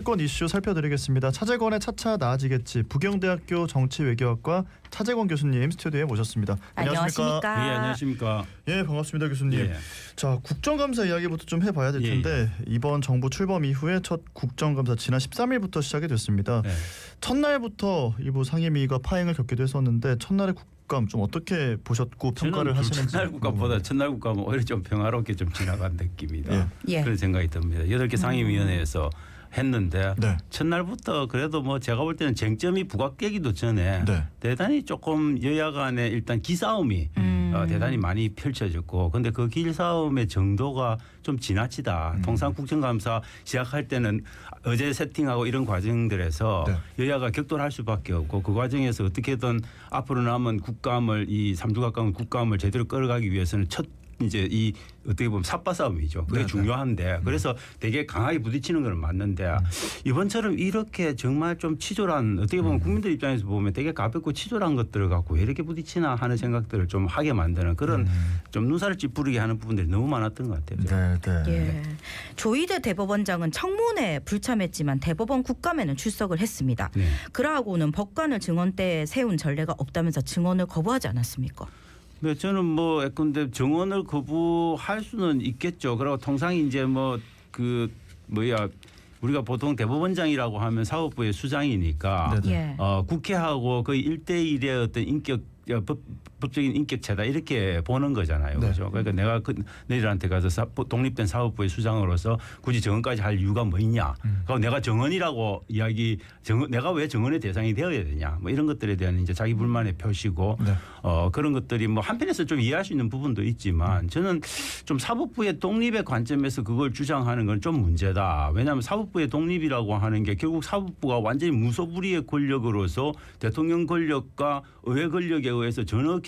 건 이슈 살펴드리겠습니다. 차재권의 차차 나아지겠지. 부경대학교 정치외교학과 차재권 교수님 스튜디오에 모셨습니다. 안녕하십니까? 예, 안녕하십니까? 예, 반갑습니다, 교수님. 예. 자, 국정감사 이야기부터 좀 해봐야 될 텐데 이번 정부 출범 이후에 첫 국정감사 지난 13일부터 시작이 됐습니다. 예. 첫날부터 일부 상임위가 파행을 겪기도 했었는데 첫날의 국감 좀 어떻게 보셨고 평가를 하시는지. 첫날 국감보다 첫날 국감은 오히려 좀 평화롭게 좀 지나간 느낌이다. 예. 그런 생각이 듭니다. 8개 상임위원회에서 했는데 네. 첫날부터 그래도 뭐 제가 볼 때는 쟁점이 부각되기도 전에 네. 대단히 조금 여야 간에 일단 기싸움이 대단히 많이 펼쳐졌고, 근데 그 기싸움의 정도가 좀 지나치다. 통상 국정감사 시작할 때는 어제 세팅하고 이런 과정들에서 여야가 격돌할 수밖에 없고, 그 과정에서 어떻게든 앞으로 남은 국감을, 이 3주 가까운 국감을 제대로 끌어가기 위해서는 첫 이제 이 어떻게 보면 삿바싸움이죠. 그게 중요한데, 그래서 되게 강하게 부딪히는 건 맞는데 이번처럼 이렇게 정말 좀 치졸한, 어떻게 보면 국민들 입장에서 보면 되게 가볍고 치졸한 것들을 갖고 왜 이렇게 부딪히나 하는 생각들을 좀 하게 만드는 그런 좀 눈살을 찌푸리게 하는 부분들이 너무 많았던 것 같아요. 네. 예. 조희대 대법원장은 청문회에 불참했지만 대법원 국감에는 출석을 했습니다. 네. 그러하고는 법관을 증언대에 세운 전례가 없다면서 증언을 거부하지 않았습니까? 네, 저는 뭐 근데 정원을 거부할 수는 있겠죠. 그리고 통상 이제 우리가 보통 대법원장이라고 하면 사법부의 수장이니까 예. 국회하고 거의 1대1의 어떤 법적인 인격체다 이렇게 보는 거잖아요. 그렇죠. 그러니까 내가 너희들한테 가서 독립된 사법부의 수장으로서 굳이 정원까지 할 이유가 뭐 있냐. 그리고 내가 정원이라고 내가 왜 정원의 대상이 되어야 되냐. 뭐 이런 것들에 대한 이제 자기 불만의 표시고 그런 것들이 뭐 한편에서 좀 이해할 수 있는 부분도 있지만 저는 좀 사법부의 독립의 관점에서 그걸 주장하는 건 좀 문제다. 왜냐하면 사법부의 독립이라고 하는 게 결국 사법부가 완전히 무소불위의 권력으로서 대통령 권력과 의회 권력에 의해서 전혀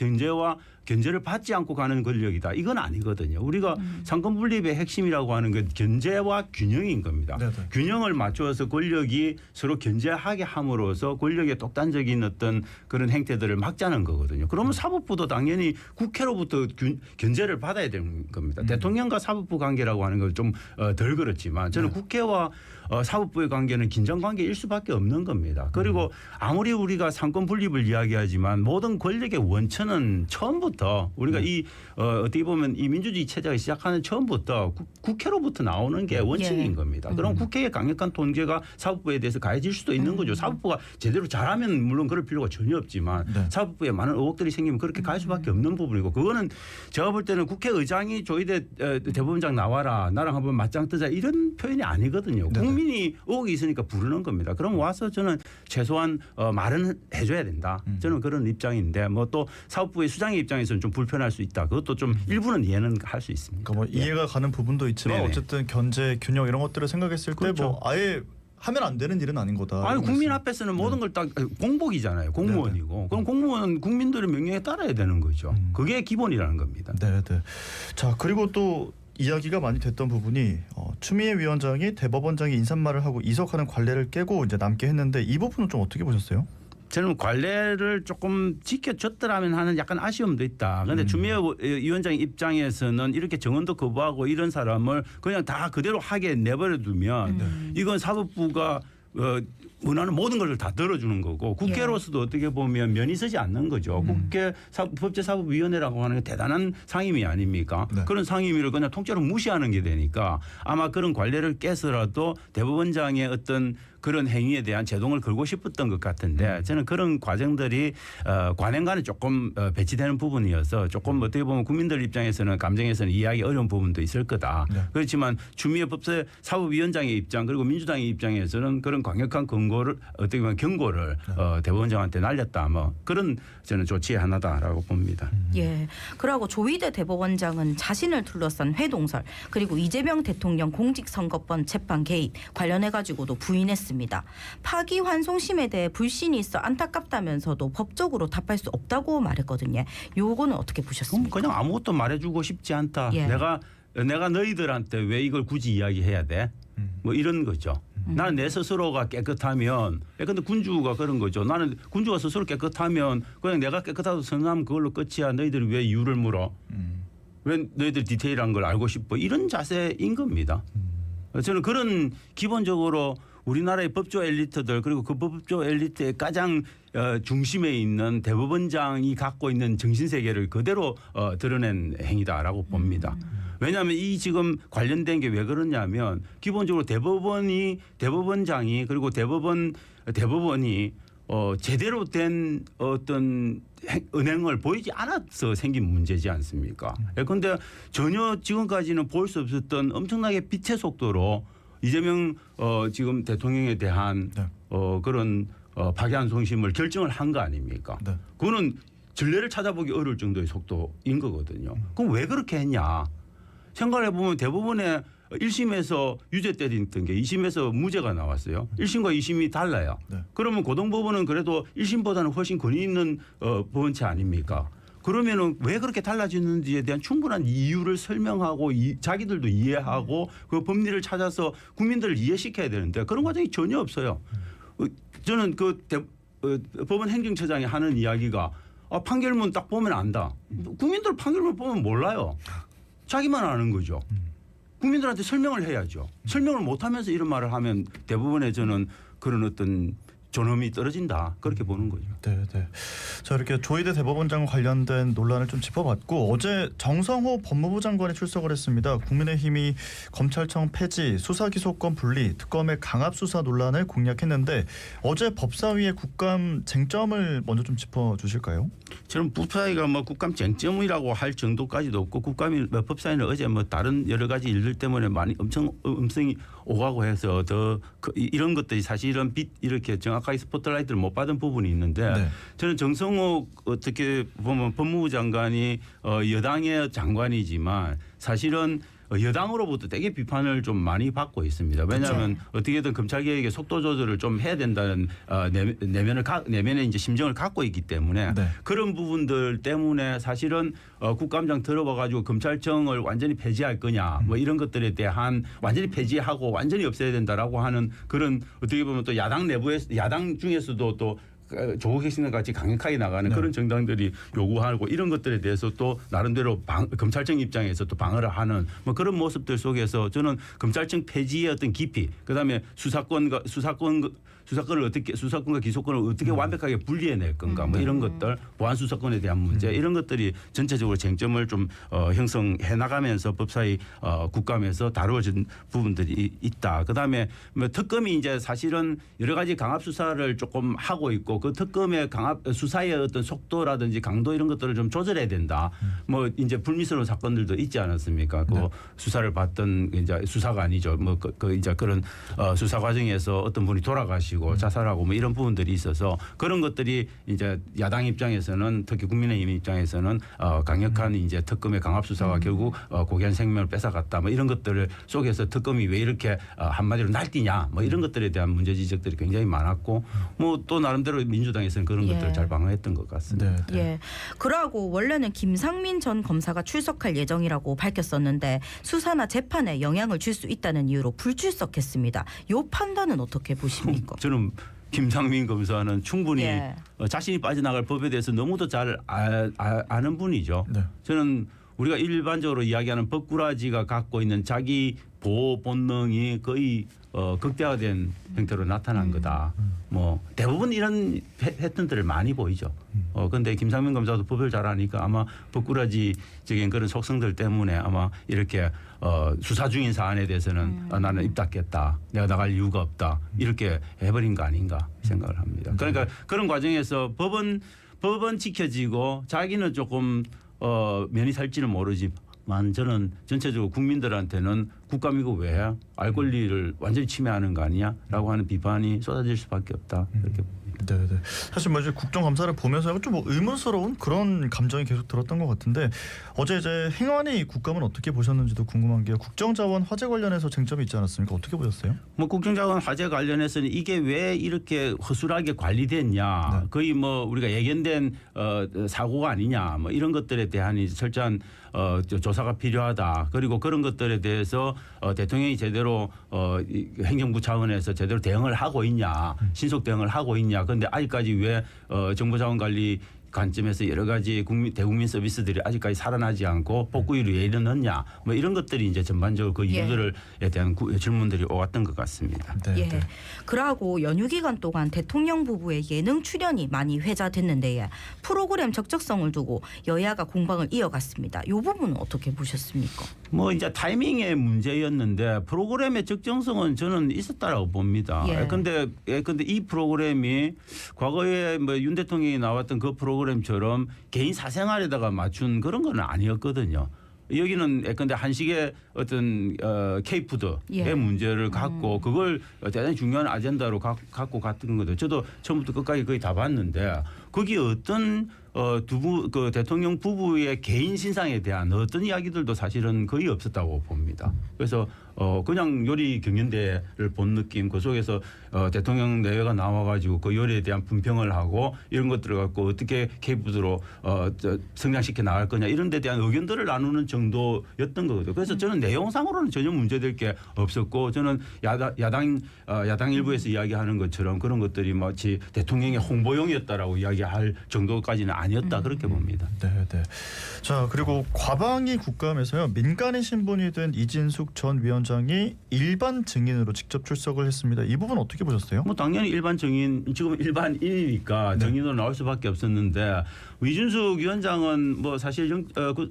견제를 받지 않고 가는 권력이다. 이건 아니거든요. 우리가 상권 분립의 핵심이라고 하는 건 견제와 균형인 겁니다. 균형을 맞추어서 권력이 서로 견제하게 함으로써 권력의 독단적인 어떤 그런 행태들을 막자는 거거든요. 그러면 사법부도 당연히 국회로부터 견제를 받아야 되는 겁니다. 대통령과 사법부 관계라고 하는 건 좀 덜 그렇지만 저는 국회와 사법부의 관계는 긴장 관계일 수밖에 없는 겁니다. 그리고 아무리 우리가 상권 분립을 이야기하지만 모든 권력의 원천은 처음부터 우리가 어떻게 보면 이 민주주의 체제가 시작하는 처음부터 국회로부터 나오는 게 원칙인 겁니다. 그럼 국회의 강력한 통제가 사법부에 대해서 가해질 수도 있는 거죠. 사법부가 제대로 잘하면 물론 그럴 필요가 전혀 없지만 사법부에 많은 의혹들이 생기면 그렇게 갈 수밖에 없는 부분이고, 그거는 제가 볼 때는 국회의장이 조희대 대법원장 나와라 나랑 한번 맞짱 뜨자 이런 표현이 아니거든요. 국민이 의혹이 있으니까 부르는 겁니다. 그럼 와서 저는 최소한 말은 해줘야 된다. 저는 그런 입장인데 뭐 또 사법부의 수장의 입장에서는 좀 불편할 수 있다. 그것도 좀 일부는 이해는 할 수 있습니다. 그러니까 뭐 이해가 가는 부분도 있지만 어쨌든 견제, 균형 이런 것들을 생각했을 때 뭐 아예 하면 안 되는 일은 아닌 거다. 아니 국민 앞에서는 모든 걸 딱 공복이잖아요. 공무원이고. 그럼 공무원은 국민들의 명령에 따라야 되는 거죠. 그게 기본이라는 겁니다. 네. 자, 그리고 또 이야기가 많이 됐던 부분이 추미애 위원장이 대법원장이 인사말을 하고 이석하는 관례를 깨고 이제 남게 했는데 이 부분은 좀 어떻게 보셨어요? 저는 관례를 조금 지켜줬더라면 하는 약간 아쉬움도 있다. 그런데 추미애 위원장 입장에서는 이렇게 정원도 거부하고 이런 사람을 그냥 다 그대로 하게 내버려두면 이건 사법부가 원하는 모든 것을 다 들어주는 거고 국회로서도 어떻게 보면 면이 서지 않는 거죠. 국회 법제사법위원회라고 하는 게 대단한 상임위 아닙니까? 그런 상임위를 그냥 통째로 무시하는 게 되니까 아마 그런 관례를 깨서라도 대법원장의 어떤 그런 행위에 대한 제동을 걸고 싶었던 것 같은데 저는 그런 과정들이 관행과는 조금 배치되는 부분이어서 조금 어떻게 보면 국민들 입장에서는 감정에서는 이해하기 어려운 부분도 있을 거다. 그렇지만 추미애 법제사법위원장의 입장 그리고 민주당의 입장에서는 그런 강력한 어떻게 보면 경고를 대법원장한테 날렸다. 뭐 그런 저는 조치의 하나다라고 봅니다. 예. 그러고 조희대 대법원장은 자신을 둘러싼 회동설 그리고 이재명 대통령 공직선거법 재판 개입 관련해 가지고도 부인했습니다. 파기환송심에 대해 불신이 있어 안타깝다면서도 법적으로 답할 수 없다고 말했거든요. 요거는 어떻게 보셨습니까? 그냥 아무것도 말해주고 싶지 않다. 내가 너희들한테 왜 이걸 굳이 이야기해야 돼? 뭐 이런 거죠. 나는 내 스스로가 깨끗하면, 근데 군주가 그런 거죠. 나는 군주가 스스로 깨끗하면 그냥 내가 깨끗하다고 선언하면 그걸로 끝이야. 너희들이 왜 이유를 물어? 왜 너희들 디테일한 걸 알고 싶어? 이런 자세인 겁니다. 저는 그런 기본적으로 우리나라의 법조 엘리트들 그리고 그 법조 엘리트의 가장 중심에 있는 대법원장이 갖고 있는 정신 세계를 그대로 드러낸 행위다라고 봅니다. 왜냐하면 이 지금 관련된 게 왜 그러냐면 기본적으로 대법원장이 그리고 대법원이 제대로 된 어떤 은행을 보이지 않아서 생긴 문제지 않습니까? 그런데 전혀 지금까지는 볼 수 없었던 엄청나게 빛의 속도로 이재명 지금 대통령에 대한 네. 그런 파기환송심을 결정을 한 거 아닙니까? 네. 그거는 전례를 찾아보기 어려울 정도의 속도인 거거든요. 그럼 왜 그렇게 했냐? 생각을 해보면 대법원에 1심에서 유죄 때렸던 게 2심에서 무죄가 나왔어요. 1심과 2심이 달라요. 네. 그러면 고등법원은 그래도 1심보다는 훨씬 권위 있는 법원체 아닙니까? 그러면은 왜 그렇게 달라지는지에 대한 충분한 이유를 설명하고 자기들도 이해하고 그 법리를 찾아서 국민들을 이해시켜야 되는데 그런 과정이 전혀 없어요. 저는 법원 행정처장이 하는 이야기가 판결문 딱 보면 안다. 국민들 판결문 보면 몰라요. 자기만 아는 거죠. 국민들한테 설명을 해야죠. 설명을 못하면서 이런 말을 하면 대부분의 저는 그런 어떤 존엄이 떨어진다. 그렇게 보는 거죠. 네, 네. 자, 이렇게 조희대 대법원장 관련된 논란을 좀 짚어봤고 어제 정성호 법무부 장관이 출석을 했습니다. 국민의힘이 검찰청 폐지, 수사기소권 분리, 특검의 강압 수사 논란을 공략했는데 어제 법사위의 국감 쟁점을 먼저 좀 짚어주실까요? 저는 법사위가 뭐 국감 쟁점이라고 할 정도까지도 없고 법사위는 어제 뭐 다른 여러 가지 일들 때문에 많이 음성이 오가고 해서 더 이런 것들이 사실은 이렇게 정확하게 스포트라이트를 못 받은 부분이 있는데 네. 저는 정성호 어떻게 보면 법무부 장관이 여당의 장관이지만 사실은 여당으로부터 되게 비판을 좀 많이 받고 있습니다. 왜냐하면 어떻게든 검찰 개혁의 속도 조절을 좀 해야 된다는 내면의 이제 심정을 갖고 있기 때문에 네. 그런 부분들 때문에 사실은 국감장 들어와 가지고 검찰청을 완전히 폐지할 거냐 뭐 이런 것들에 대한 완전히 폐지하고 완전히 없애야 된다라고 하는 그런 어떻게 보면 또 야당 내부에서 야당 중에서도 또 조국 혁신과 같이 강력하게 나가는 네. 그런 정당들이 요구하고 이런 것들에 대해서 또 나름대로 검찰청 입장에서 또 방어를 하는 뭐 그런 모습들 속에서 저는 검찰청 폐지의 어떤 깊이 그다음에 수사권과 기소권을 어떻게 완벽하게 분리해낼 건가 뭐 이런 것들 보안 수사권에 대한 문제 이런 것들이 전체적으로 쟁점을 좀 형성해 나가면서 법사위 국감에서 다루어진 부분들이 있다. 그다음에 뭐 특검이 이제 사실은 여러 가지 강압 수사를 조금 하고 있고 그 특검의 강압 수사의 어떤 속도라든지 강도 이런 것들을 좀 조절해야 된다. 뭐 이제 불미스러운 사건들도 있지 않았습니까? 그 수사를 받던 이제 수사가 아니죠. 뭐 그 이제 그런 수사 과정에서 어떤 분이 돌아가시고 자살하고 뭐 이런 부분들이 있어서 그런 것들이 이제 야당 입장에서는 특히 국민의힘 입장에서는 강력한 이제 특검의 강압 수사가 결국 고귀한 생명을 뺏어갔다. 뭐 이런 것들을 속에서 특검이 왜 이렇게 한마디로 날뛰냐. 뭐 이런 것들에 대한 문제 지적들이 굉장히 많았고 뭐 또 나름대로 민주당에서는 그런 것들을 잘 방어했던 것 같습니다. 네, 네. 예. 그러고 원래는 김상민 전 검사가 출석할 예정이라고 밝혔었는데 수사나 재판에 영향을 줄 수 있다는 이유로 불출석했습니다. 이 판단은 어떻게 보십니까? 저는 김상민 검사는 충분히 자신이 빠져나갈 법에 대해서 너무도 잘 아는 분이죠. 네. 저는 우리가 일반적으로 이야기하는 법꾸라지가 갖고 있는 자기 보호 본능이 거의 극대화된 형태로 나타난 거다. 뭐 대부분 이런 패턴들을 많이 보이죠. 그런데 김상민 검사도 법을 잘 아니까 아마 법꾸라지적인 그런 속성들 때문에 아마 이렇게 수사 중인 사안에 대해서는 나는 입 닫겠다. 내가 나갈 이유가 없다. 이렇게 해버린 거 아닌가 생각을 합니다. 그러니까 그런 과정에서 법은 지켜지고 자기는 조금 면이 살지는 모르지만 저는 전체적으로 국민들한테는 국감 이거 왜 해? 알 권리를 완전히 침해하는 거 아니냐라고 하는 비판이 쏟아질 수밖에 없다. 이렇게 봅니다. 네, 네. 사실 뭐 이제 국정감사를 보면서 좀 뭐 의문스러운 그런 감정이 계속 들었던 것 같은데 어제 이제 행안위 국감은 어떻게 보셨는지도 궁금한 게요. 국정자원 화제 관련해서 쟁점이 있지 않았습니까? 어떻게 보셨어요? 뭐 국정자원 화제 관련해서는 이게 왜 이렇게 허술하게 관리됐냐, 네. 거의 뭐 우리가 예견된 사고가 아니냐, 뭐 이런 것들에 대한 이제 철저한 조사가 필요하다. 그리고 그런 것들에 대해서 대통령이 제대로 행정부 차원에서 제대로 대응을 하고 있냐, 신속 대응을 하고 있냐. 그런데 아직까지 왜 정보자원관리 관점에서 여러 가지 대국민 서비스들이 아직까지 살아나지 않고 복구율이 왜 이러느냐 뭐 이런 것들이 이제 전반적으로 그 이유들에 대한 질문들이 오갔던 것 같습니다. 네, 예. 네. 그러고 연휴 기간 동안 대통령 부부의 예능 출연이 많이 회자됐는데 프로그램 적적성을 두고 여야가 공방을 이어갔습니다. 이 부분은 어떻게 보셨습니까? 뭐 이제 타이밍의 문제였는데 프로그램의 적정성은 저는 있었다라고 봅니다. 예. 근데 이 프로그램이 과거에 뭐 윤 대통령이 나왔던 그 프로그램처럼 개인 사생활에다가 맞춘 그런 건 아니었거든요. 여기는 예컨대 한식의 어떤 K푸드의 예. 문제를 갖고 그걸 대단히 중요한 아젠다로 갖고 갔던 거죠. 저도 처음부터 끝까지 거의 다 봤는데 거기 어떤 그 대통령 부부의 개인 신상에 대한 어떤 이야기들도 사실은 거의 없었다고 봅니다. 그래서 그냥 요리 경연대회를 본 느낌, 그 속에서 대통령 내외가 나와가지고 그 요리에 대한 분평을 하고 이런 것들을 갖고 어떻게 K푸드로 성장시켜 나갈 거냐 이런 데 대한 의견들을 나누는 정도였던 거거든요. 그래서 저는 내용상으로는 전혀 문제될 게 없었고 저는 야당 일부에서 이야기하는 것처럼 그런 것들이 마치 대통령의 홍보용이었다라고 이야기할 정도까지는 아니었다 그렇게 봅니다. 네, 네. 자, 그리고 과방위 국감에서요. 민간인 신분이 된 이진숙 전 위원장이 일반 증인으로 직접 출석을 했습니다. 이 부분 어떻게 보셨어요? 뭐 당연히 일반 증인 지금 일반인이니까 네. 증인으로 나올 수밖에 없었는데 이준숙 위원장은 뭐 사실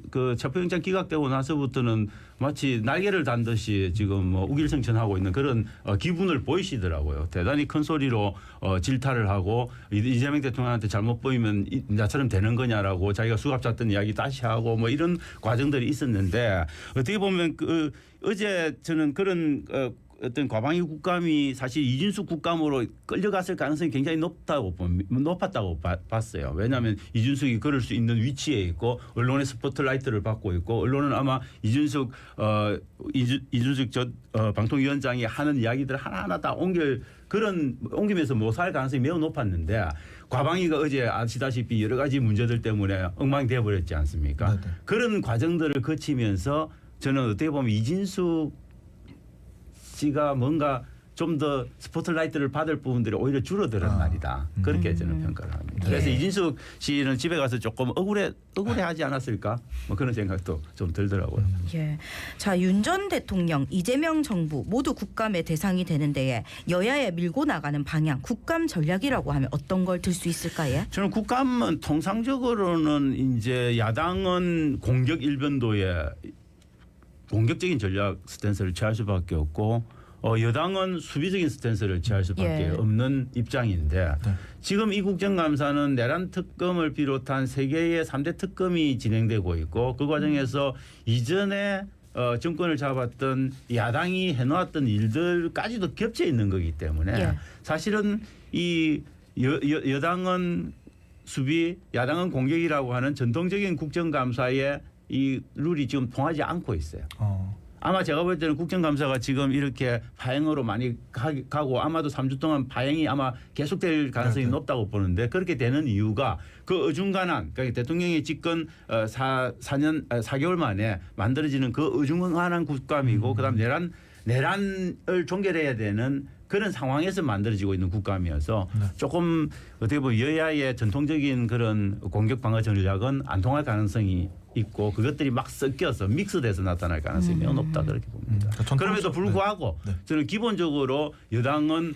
그 체포영장 기각되고 나서부터는 마치 날개를 단 듯이 지금 뭐 우길승천하고 있는 그런 기분을 보이시더라고요. 대단히 큰 소리로 질타를 하고 이재명 대통령한테 잘못 보이면 나처럼 되는 거냐라고 자기가 수갑 잡던 이야기 다시 하고 뭐 이런 과정들이 있었는데 어떻게 보면 어제 저는 그런 어떤 과방위 국감이 사실 이준숙 국감으로 끌려갔을 가능성이 굉장히 높았다고 봤어요. 왜냐하면 이준숙이 그럴 수 있는 위치에 있고 언론의 스포트라이트를 받고 있고 언론은 아마 이준숙 전 방통위원장이 하는 이야기들 하나하나 다 옮기면서 모사할 가능성이 매우 높았는데 과방위가 어제 아시다시피 여러 가지 문제들 때문에 엉망되어 버렸지 않습니까? 네네. 그런 과정들을 거치면서 저는 어떻게 보면 이진숙 씨가 뭔가 좀 더 스포트라이트를 받을 부분들이 오히려 줄어드는 말이다. 그렇게 저는 평가를 합니다. 그래서 예. 이진숙 씨는 집에 가서 조금 억울해하지 않았을까? 뭐 그런 생각도 좀 들더라고요. 예. 자, 윤 전 대통령, 이재명 정부 모두 국감의 대상이 되는데 여야에 밀고 나가는 방향, 국감 전략이라고 하면 어떤 걸 들 수 있을까요? 저는 국감은 통상적으로는 이제 야당은 공격 일변도에 공격적인 전략 스탠스를 취할 수밖에 없고 여당은 수비적인 스탠스를 취할 수밖에 예. 없는 입장인데 지금 이 국정감사는 내란 특검을 비롯한 세 개의 3대 특검이 진행되고 있고 그 과정에서 이전에 정권을 잡았던 야당이 해놓았던 일들까지도 겹쳐 있는 거기 때문에 예. 사실은 이 여당은 수비, 야당은 공격이라고 하는 전통적인 국정감사의 이 룰이 지금 통하지 않고 있어요. 아마 제가 볼 때는 국정감사가 지금 이렇게 파행으로 많이 가고 아마도 3주 동안 파행이 아마 계속될 가능성이 높다고 보는데 그렇게 되는 이유가 그 어중간한 그러니까 대통령의 집권 4개월 만에 만들어지는 그 어중간한 국감이고 그다음 내란을 종결해야 되는 그런 상황에서 만들어지고 있는 국감이어서 조금 어떻게 보면 여야의 전통적인 그런 공격 방어 전략은 안 통할 가능성이 있고 그것들이 막 섞여서 믹스돼서 나타날 가능성이 매우 높다 그렇게 봅니다. 그럼에도 불구하고 저는 기본적으로 여당은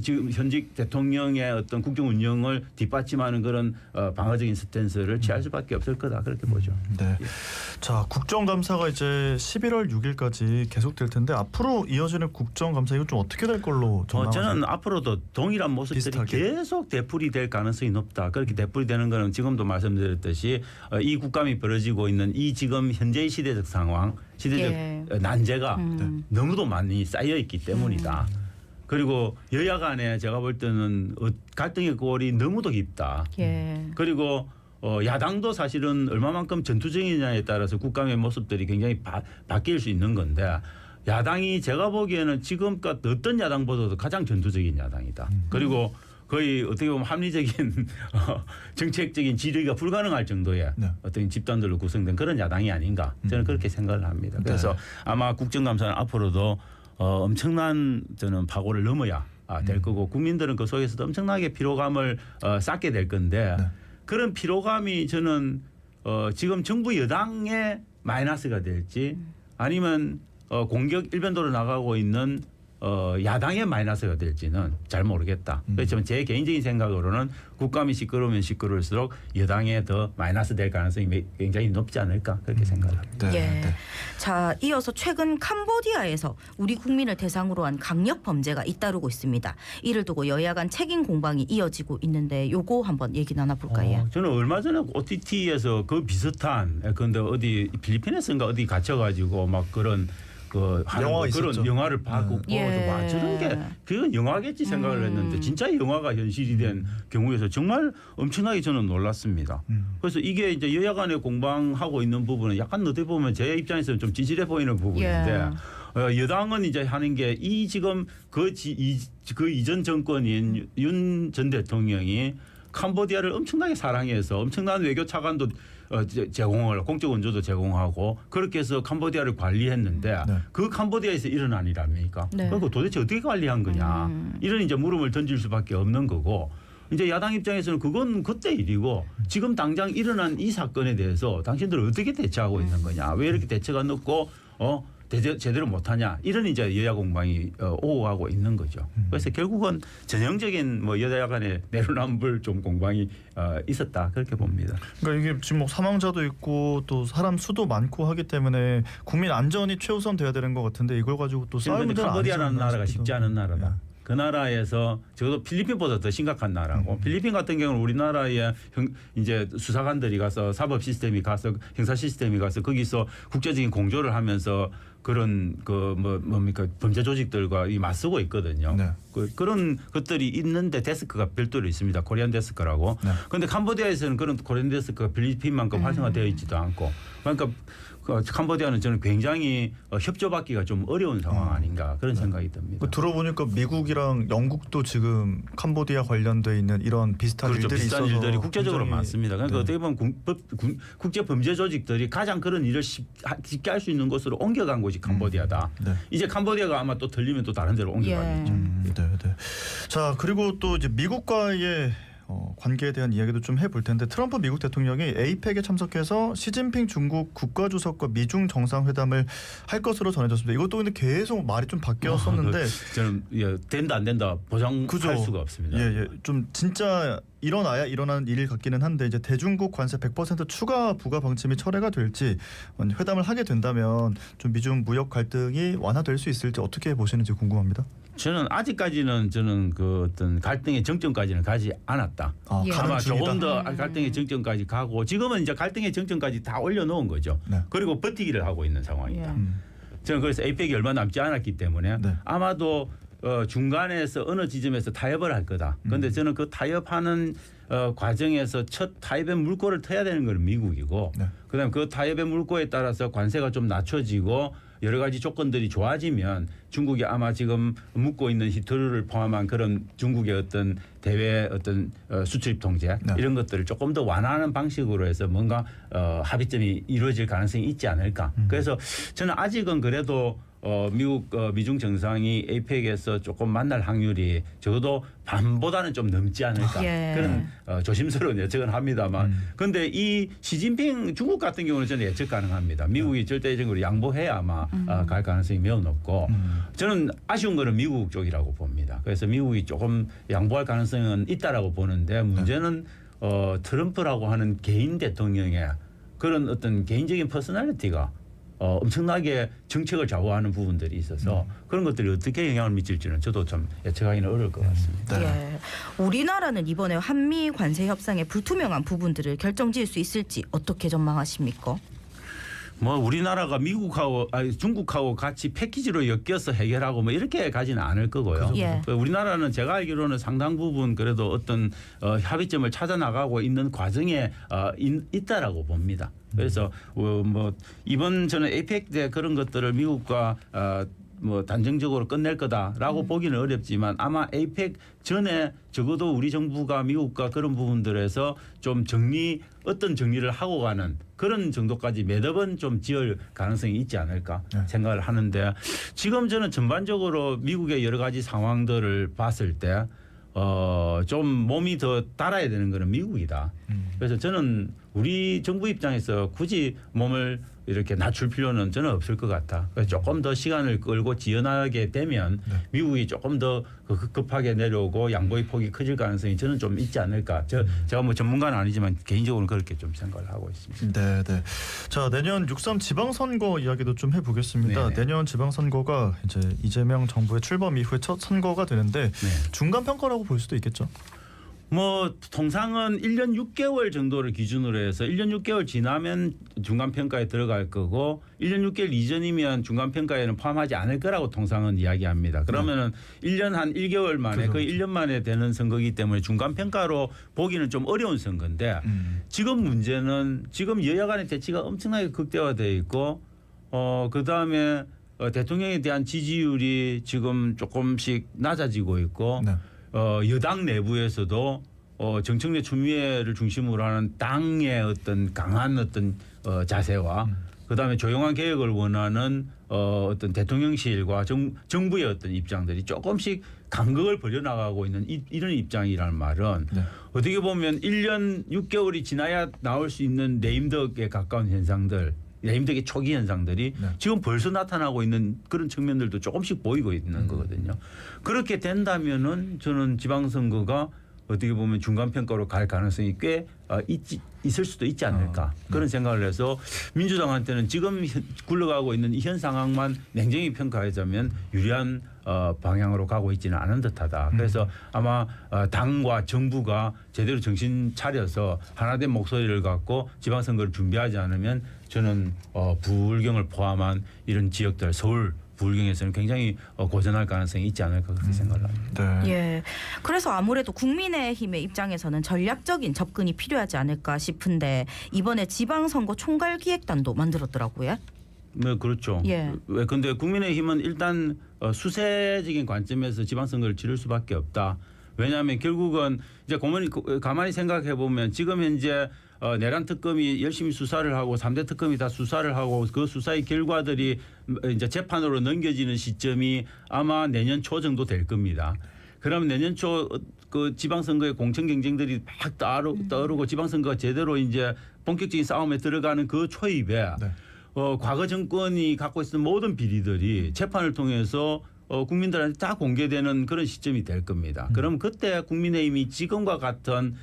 지금 현직 대통령의 어떤 국정 운영을 뒷받침하는 그런 방어적인 스탠스를 취할 수밖에 없을 거다 그렇게 보죠. 네. 자, 국정감사가 이제 11월 6일까지 계속될 텐데 앞으로 이어지는 국정감사 이거 좀 어떻게 될 걸로 전망하세요? 저는 앞으로도 동일한 모습들이 비슷하게. 계속 되풀이될 가능성이 높다. 그렇게 되풀이되는 거는 지금도 말씀드렸듯이 이 국감이 벌어지고 있는 이 지금 현재의 시대적 상황, 시대적 예. 난제가 너무도 많이 쌓여 있기 때문이다. 그리고 여야 간에 제가 볼 때는 갈등의 골이 너무도 깊다. 예. 그리고 야당도 사실은 얼마만큼 전투적이냐에 따라서 국감의 모습들이 굉장히 바뀔 수 있는 건데 야당이 제가 보기에는 지금껏 어떤 야당보다도 가장 전투적인 야당이다. 그리고 거의 어떻게 보면 합리적인 정책적인 질의가 불가능할 정도의 어떤 집단들로 구성된 그런 야당이 아닌가 저는 그렇게 생각을 합니다. 그래서 아마 국정감사는 앞으로도 엄청난 저는 파고를 넘어야 될 거고 국민들은 그 속에서도 엄청나게 피로감을 쌓게 될 건데 그런 피로감이 저는 지금 정부 여당의 마이너스가 될지 아니면 공격 일변도로 나가고 있는 야당의 마이너스가 될지는 잘 모르겠다. 그렇지만 제 개인적인 생각으로는 국감이 시끄러우면 시끄러울수록 여당에 더 마이너스 될 가능성이 굉장히 높지 않을까 그렇게 생각합니다. 예. 네. 자, 이어서 최근 캄보디아에서 우리 국민을 대상으로 한 강력 범죄가 잇따르고 있습니다. 이를 두고 여야 간 책임 공방이 이어지고 있는데 요거 한번 얘기 나눠볼까요? 저는 얼마 전에 OTT에서 그 비슷한 근데 어디 필리핀에서인가 어디 갇혀가지고 막 그런 영화 그런 있었죠. 영화를 봤고 예. 와 저런 게 그건 영화겠지 생각을 했는데 진짜 영화가 현실이 된 경우에서 정말 엄청나게 저는 놀랐습니다. 그래서 이게 이제 여야 간에 공방하고 있는 부분은 약간 어떻게 보면 제 입장에서는 좀 찌질해 보이는 부분인데 여당은 이제 하는 게 이 지금 그 이전 정권인 윤 전 대통령이 캄보디아를 엄청나게 사랑해서 엄청난 외교 차관도 제공을 공적 원조도 제공하고 그렇게 해서 캄보디아를 관리했는데 네. 그 캄보디아에서 일어난 일 아닙니까? 네. 그러니까 도대체 어떻게 관리한 거냐 이런 이제 물음을 던질 수밖에 없는 거고 이제 야당 입장에서는 그건 그때 일이고 지금 당장 일어난 이 사건에 대해서 당신들은 어떻게 대처하고 있는 거냐 왜 이렇게 대처가 늦고 제대로 못하냐 이런 이제 여야 공방이 오고 가고 있는 거죠. 그래서 결국은 전형적인 뭐 여야 간의 내로남불 좀 공방이 있었다 그렇게 봅니다. 그러니까 이게 지금 뭐 사망자도 있고 또 사람 수도 많고 하기 때문에 국민 안전이 최우선 돼야 되는 것 같은데 이걸 가지고 또 싸울 문제는 캄보디아라는 아니지 않나 나라가 싶기도 쉽지 하고. 않은 나라다. 그 나라에서 적어도 필리핀보다 더 심각한 나라고 필리핀 같은 경우는 우리나라의 이제 수사관들이 가서 사법 시스템이 가서 형사 시스템이 가서 거기서 국제적인 공조를 하면서 그런 뭡니까 범죄 조직들과 맞서고 있거든요. 네. 그런 것들이 있는데 데스크가 별도로 있습니다. 코리안 데스크라고. 그런데 캄보디아에서는 그런 코리안 데스크가 필리핀만큼 활성화되어 있지도 않고 그러니까 캄보디아는 저는 굉장히 협조받기가 좀 어려운 상황 아닌가 그런 생각이 듭니다. 들어보니까 미국이랑 영국도 지금 캄보디아 관련돼 있는 이런 비슷한 그렇죠. 일들이 비슷한 있어서 일들이 국제적으로 굉장히, 많습니다. 그러니까 네. 어떻게 보면 국제 범죄 조직들이 가장 그런 일을 쉽게 할 수 있는 곳으로 옮겨간 곳이 캄보디아다. 네. 이제 캄보디아가 아마 또 들리면 또 다른 데로 옮겨가겠죠. 네. 자 그리고 또 이제 미국과의 관계에 대한 이야기도 좀 해볼 텐데 트럼프 미국 대통령이 에이펙에 참석해서 시진핑 중국 국가주석과 미중 정상회담을 할 것으로 전해졌습니다. 이것도 근데 계속 말이 좀 바뀌었었는데 저는 된다 안 된다 보장할 그죠. 수가 없습니다. 예. 좀 진짜 일어나야 일어나는 일 같기는 한데 이제 대중국 관세 100% 추가 부과 방침이 철회가 될지 회담을 하게 된다면 좀 미중 무역 갈등이 완화될 수 있을지 어떻게 보시는지 궁금합니다. 저는 아직까지는 그 어떤 갈등의 정점까지는 가지 않았다. 예. 가는 아마 중이다. 조금 더 갈등의 정점까지 가고 지금은 이제 갈등의 정점까지 다 올려놓은 거죠. 네. 그리고 버티기를 하고 있는 상황이다. 예. 저는 그래서 에이펙이 얼마 남지 않았기 때문에 네. 아마도 중간에서 어느 지점에서 타협을 할 거다. 그런데 저는 그 타협하는 과정에서 첫 타협의 물꼬를 터야 되는 건 미국이고 네. 그다음에 그 타협의 물꼬에 따라서 관세가 좀 낮춰지고 여러 가지 조건들이 좋아지면 중국이 아마 지금 묻고 있는 히토류를 포함한 그런 중국의 어떤 대외 어떤 수출입 통제 네. 이런 것들을 조금 더 완화하는 방식으로 해서 뭔가 합의점이 이루어질 가능성이 있지 않을까. 그래서 저는 아직은 그래도 미중 정상이 에이펙에서 조금 만날 확률이 적어도 반보다는 좀 넘지 않을까 예. 그런 조심스러운 예측은 합니다만 그런데 이 시진핑 중국 같은 경우는 저는 예측 가능합니다. 미국이 절대적으로 양보해야 아마 갈 가능성이 매우 높고 저는 아쉬운 거는 미국 쪽이라고 봅니다. 그래서 미국이 조금 양보할 가능성은 있다라고 보는데 문제는 트럼프라고 하는 개인 대통령의 그런 어떤 개인적인 퍼스널리티가 엄청나게 정책을 좌우하는 부분들이 있어서 그런 것들이 어떻게 영향을 미칠지는 저도 좀 예측하기는 어려울 것 같습니다. 예. 우리나라는 이번에 한미 관세 협상의 불투명한 부분들을 결정지을 수 있을지 어떻게 전망하십니까? 뭐 우리나라가 중국하고 같이 패키지로 엮여서 해결하고 뭐 이렇게 가지는 않을 거고요. 예. 우리나라는 제가 알기로는 상당 부분 그래도 어떤 합의점을 찾아 나가고 있는 과정에 있다라고 봅니다. 그래서 뭐 이번 저는 에이펙 때 그런 것들을 미국과 뭐 단정적으로 끝낼 거다라고 보기는 어렵지만 아마 에이펙 전에 적어도 우리 정부가 미국과 그런 부분들에서 좀 어떤 정리를 하고 가는 그런 정도까지 매듭은 좀 지을 가능성이 있지 않을까 생각을 하는데 지금 저는 전반적으로 미국의 여러 가지 상황들을 봤을 때 좀 몸이 더 달아야 되는 거는 미국이다. 그래서 저는 우리 정부 입장에서 굳이 몸을 이렇게 낮출 필요는 저는 없을 것 같아. 그래서 조금 더 시간을 끌고 지연하게 되면 미국이 조금 더 급하게 내려오고 양보의 폭이 커질 가능성이 저는 좀 있지 않을까. 제가 뭐 전문가는 아니지만 개인적으로는 그렇게 좀 생각을 하고 있습니다. 네, 네. 자, 내년 6.3 지방선거 이야기도 좀 해보겠습니다. 네네. 내년 지방선거가 이제 이재명 정부의 출범 이후에 첫 선거가 되는데 네. 중간 평가라고 볼 수도 있겠죠. 뭐 통상은 1년 6개월 정도를 기준으로 해서 1년 6개월 지나면 중간 평가에 들어갈 거고 1년 6개월 이전이면 중간 평가에는 포함하지 않을 거라고 통상은 이야기합니다. 그러면은 1년 한 1개월 만에 거의 1년 만에 되는 선거이기 때문에 중간 평가로 보기는 좀 어려운 선거인데 지금 문제는 지금 여야 간의 대치가 엄청나게 극대화되어 있고 그다음에 대통령에 대한 지지율이 지금 조금씩 낮아지고 있고 네. 여당 내부에서도 정청래 추미애를 중심으로 하는 당의 어떤 강한 어떤 자세와 그다음에 조용한 개혁을 원하는 어떤 대통령실과 정부의 어떤 입장들이 조금씩 간극을 벌여나가고 있는 이런 입장이라는 말은 네. 어떻게 보면 1년 6개월이 지나야 나올 수 있는 레임덕에 가까운 현상들 레임덕의 초기 현상들이 네. 지금 벌써 나타나고 있는 그런 측면들도 조금씩 보이고 있는 거거든요. 그렇게 된다면은 저는 지방선거가 어떻게 보면 중간평가로 갈 가능성이 꽤 있을 수도 있지 않을까 그런 생각을 해서 민주당한테는 지금 굴러가고 있는 현 상황만 냉정히 평가하자면 유리한 방향으로 가고 있지는 않은 듯하다. 그래서 아마 당과 정부가 제대로 정신 차려서 하나된 목소리를 갖고 지방선거를 준비하지 않으면 저는 부울경을 포함한 이런 지역들 서울 부울경에서는 굉장히 고전할 가능성이 있지 않을까 그렇게 생각을 합니다. 네. 예. 그래서 아무래도 국민의힘의 입장에서는 전략적인 접근이 필요하지 않을까 싶은데 이번에 지방선거 총괄기획단도 만들었더라고요. 네, 그렇죠. 예. 근데 국민의힘은 일단 수세적인 관점에서 지방선거를 치를 수밖에 없다. 왜냐하면 결국은 이제 가만히 생각해 보면 지금 현재 내란 특검이 열심히 수사를 하고 3대 특검이 다 수사를 하고 그 수사의 결과들이 이제 재판으로 넘겨지는 시점이 아마 내년 초 정도 될 겁니다. 그러면 내년 초 그 지방선거의 공천 경쟁들이 막 떠오르고 지방선거가 제대로 이제 본격적인 싸움에 들어가는 그 초입에 네. 과거 정권이 갖고 있었던 모든 비리들이 재판을 통해서 국민들한테 다 공개되는 그런 시점이 될 겁니다. 그럼 그때 국민의힘이 지금과 같은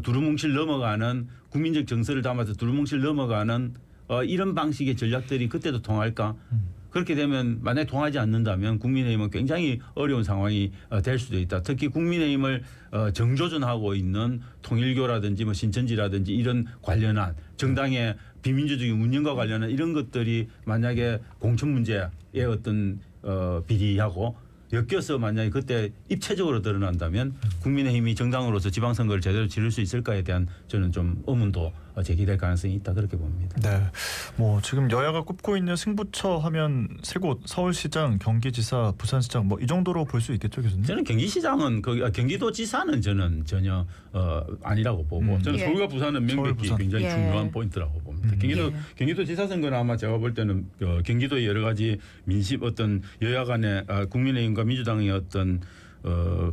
두루뭉실 넘어가는 국민적 정서를 담아서 두루뭉실 넘어가는 이런 방식의 전략들이 그때도 통할까? 그렇게 되면 만약에 통하지 않는다면 국민의힘은 굉장히 어려운 상황이 될 수도 있다. 특히 국민의힘을 정조준하고 있는 통일교라든지 뭐 신천지라든지 이런 관련한 정당의 비민주적인 운영과 관련한 이런 것들이 만약에 공천 문제의 어떤 비리하고 엮여서 만약에 그때 입체적으로 드러난다면 국민의힘이 정당으로서 지방선거를 제대로 치를 수 있을까에 대한 저는 좀 의문도 제기될 가능성이 있다 그렇게 봅니다. 네, 뭐 지금 여야가 꼽고 있는 승부처 하면 세 곳 서울시장, 경기지사, 부산시장 뭐 이 정도로 볼 수 있겠죠, 교수님? 저는 경기시장은 경기도지사는 저는 전혀 아니라고 보고 저는 예. 서울과 부산은 서울, 명백히 부산. 굉장히 예. 중요한 포인트라고 봅니다. 경기도지사 선거는 아마 제가 볼 때는 경기도의 여러 가지 민심 어떤 여야 간의 국민의힘과 민주당의 어떤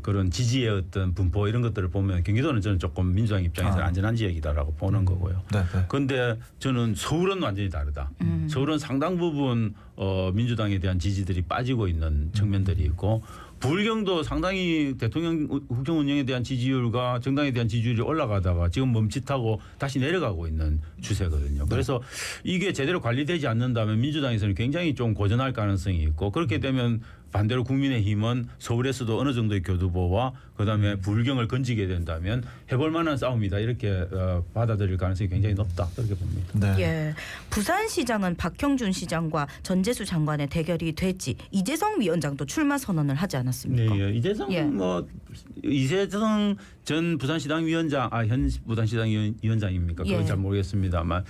그런 지지의 어떤 분포 이런 것들을 보면 경기도는 저는 조금 민주당 입장에서 안전한 지역이다라고 보는 거고요. 네, 네. 그런데 저는 서울은 완전히 다르다. 서울은 상당 부분 민주당에 대한 지지들이 빠지고 있는 측면들이 있고 부울경도 상당히 대통령 국정 운영에 대한 지지율과 정당에 대한 지지율이 올라가다가 지금 멈칫하고 다시 내려가고 있는 추세거든요. 그래서 이게 제대로 관리되지 않는다면 민주당에서는 굉장히 좀 고전할 가능성이 있고 그렇게 되면 반대로 국민의힘은 서울에서도 어느 정도의 교두보와 그다음에 부울경을 건지게 된다면 해볼 만한 싸움이다 이렇게 받아들일 가능성이 굉장히 높다 그렇게 봅니다. 네. 예. 부산시장은 박형준 시장과 전재수 장관의 대결이 될지 이재성 위원장도 출마 선언을 하지 않았습니까? 네, 이재성 예. 이재성 전 부산시당 위원장 현 부산시당 위원장입니까? 그건 예. 잘 모르겠습니다만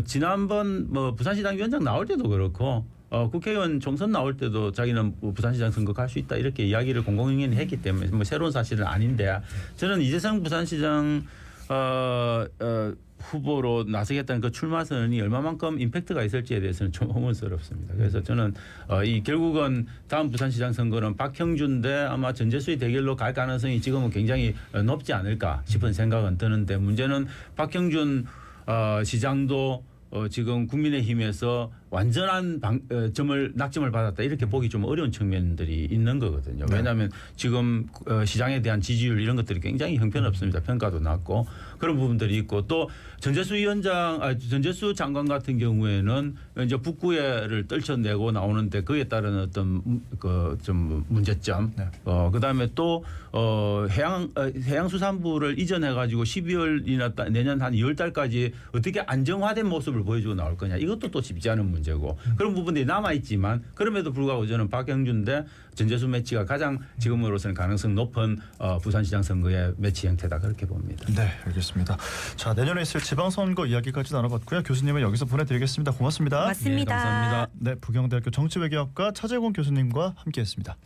지난번 뭐 부산시당 위원장 나올 때도 그렇고 국회의원 총선 나올 때도 자기는 부산시장 선거 갈 수 있다 이렇게 이야기를 공공연히 했기 때문에 뭐 새로운 사실은 아닌데 저는 이재성 부산시장 후보로 나서겠다는 그 출마 선언이 얼마만큼 임팩트가 있을지에 대해서는 좀 의문스럽습니다. 그래서 저는 이 결국은 다음 부산시장 선거는 박형준 대 아마 전재수의 대결로 갈 가능성이 지금은 굉장히 높지 않을까 싶은 생각은 드는데 문제는 박형준 시장도 지금 국민의힘에서 완전한 낙점을 받았다 이렇게 보기 좀 어려운 측면들이 있는 거거든요. 왜냐하면 지금 시장에 대한 지지율 이런 것들이 굉장히 형편없습니다. 평가도 낮고 그런 부분들이 있고 또 전재수 장관 같은 경우에는 이제 북구회를 떨쳐내고 나오는데 그에 따른 어떤 그 좀 문제점. 그다음에 또 해양수산부를 이전해 가지고 12월이나 내년 한 2월 달까지 어떻게 안정화된 모습을 보여주고 나올 거냐 이것도 또 쉽지 않은 문제고 그런 부분들이 남아 있지만 그럼에도 불구하고 저는 박형준 대 전재수 매치가 가장 지금으로서는 가능성 높은 부산시장 선거의 매치 형태다 그렇게 봅니다. 네, 알겠습니다. 자, 내년에 있을 지방선거 이야기까지 나눠봤고요. 교수님은 여기서 보내드리겠습니다. 고맙습니다. 고맙습니다. 네, 감사합니다. 네, 부경대학교 정치외교학과 차재곤 교수님과 함께했습니다.